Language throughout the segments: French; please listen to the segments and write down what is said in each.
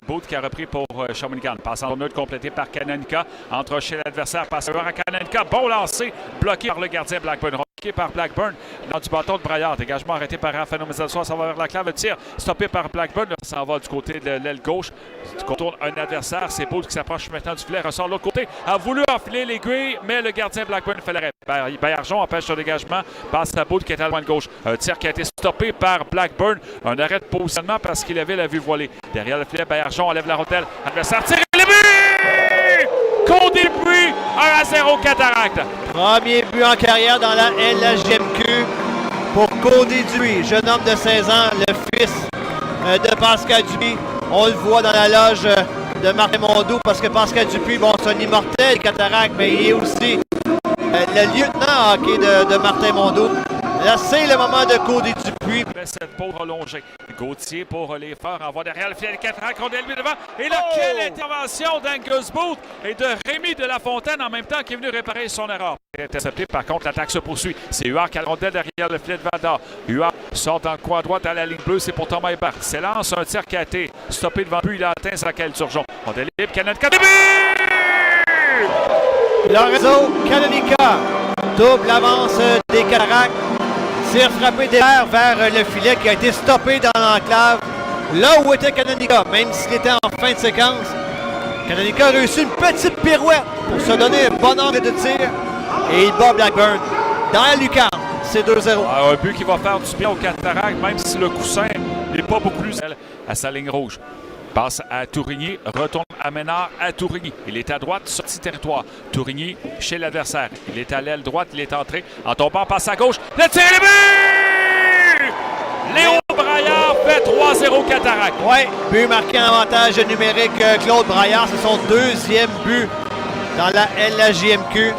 Booth qui a repris pour Shawinigan. Passe en neutre complété par Kananica. Entre chez l'adversaire. Passe à Kananica. Bon lancer. Bloqué par le gardien Blackburn. Bloqué par Blackburn. Dans du bâton de Braillard. Dégagement arrêté par Raphaël Mézalsoir. Ça va vers la clave. Le tir stoppé par Blackburn. Ça va du côté de l'aile gauche. Tu contournes un adversaire. C'est Booth qui s'approche maintenant du filet. Ressort de l'autre côté. A voulu enfiler l'aiguille, mais le gardien Blackburn fait l'arrêt. Baillargeon empêche son dégagement. Passe à Booth qui est à loin de gauche. Un tir qui a été stoppé par Blackburn. Un arrêt de positionnement parce qu'il avait la vue voilée. Derrière le filet, Baillargeon enlève la rondelle. Adversaire tire et le but! Cody Dupuis, 1-0 Cataracte. Premier but en carrière dans la LHJMQ pour Cody Dupuis, jeune homme de 16 ans, le fils de Pascal Dupuis. On le voit dans la loge de Martin Mondou parce que Pascal Dupuis, bon, c'est un immortel Cataracte, mais il est aussi le lieutenant hockey de Martin Mondou. Là, c'est le moment de Cody Dupuis. Cette peau prolongée. Gauthier pour les faire. Envoie derrière le filet de Cataracte. On est lui devant. Et là, quelle intervention d'Angus Booth et de Rémi de La Fontaine en même temps qui est venu réparer son erreur. Intercepté. Par contre, l'attaque se poursuit. C'est Huard qui a la rondelle derrière le filet de Valdor. Huard sort dans le coin droit à la ligne bleue. C'est pour Thomas Hébert. S'élance un tir qui a été stoppé devant lui. Il a atteint Zachary Turgeon. On est libre. Kananica. Début! Lorenzo Kananica. Double avance des Cataractes. Tir frappé derrière vers le filet qui a été stoppé dans l'enclave. Là où était Kananica, même s'il était en fin de séquence, Kananica a réussi une petite pirouette pour se donner un bon angle de tir. Et il bat Blackburn dans la lucarne. C'est 2-0. Un but qui va faire du bien au Cataracte, même si le coussin n'est pas beaucoup plus à sa ligne rouge. Passe à Tourigny, retourne à Ménard à Tourigny. Il est à droite, sorti territoire. Tourigny chez l'adversaire. Il est à l'aile droite, il est entré. En tombant, passe à gauche. Le tir et le but! Léo Braillard fait 3-0 Cataracte. Oui, but marqué en avantage numérique. Claude Braillard, c'est son deuxième but dans la LHJMQ.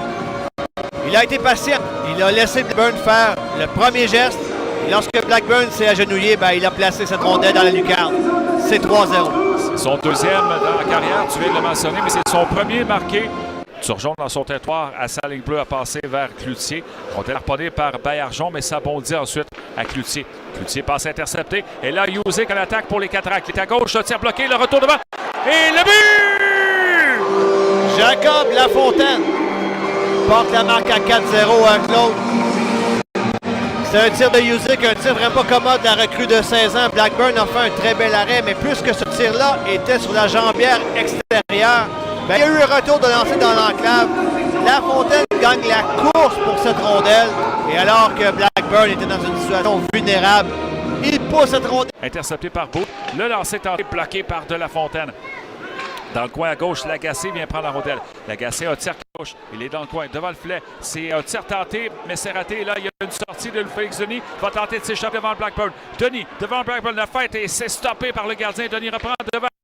Il a été patient. Il a laissé Blackburn faire le premier geste. Et lorsque Blackburn s'est agenouillé, ben, il a placé cette rondelle dans la lucarne. C'est 3-0. C'est son deuxième dans la carrière, tu viens de le mentionner, mais c'est son premier marqué. Turgeon dans son territoire, à sa ligne bleue, a passé vers Cloutier. On est harponné par Baillargeon, mais ça bondit ensuite à Cloutier. Cloutier passe intercepté. Et là, Yuzik en attaque pour les Cataractes. Il est à gauche, le tir bloqué, le retour devant. Et le but! Jacob Lafontaine porte la marque à 4-0 à Claude. C'est un tir de Yuzik, un tir vraiment commode de la recrue de 16 ans. Blackburn a fait un très bel arrêt, mais plus que ce tir-là était sur la jambière extérieure, ben, il y a eu un retour de lancer dans l'enclave. La Fontaine gagne la course pour cette rondelle. Et alors que Blackburn était dans une situation vulnérable, il pousse cette rondelle. Intercepté par Booth. Le lancer tenté bloqué par De La Fontaine. Dans le coin à gauche, Lagacé vient prendre la rondelle. Lagacé a un tir à gauche. Il est dans le coin, devant le filet. C'est un tir tenté, mais c'est raté. Là, il y a une sortie de Félix Denis. Va tenter de s'échapper devant le Blackburn. Denis, devant le Blackburn, la fête et c'est stoppé par le gardien. Denis reprend devant.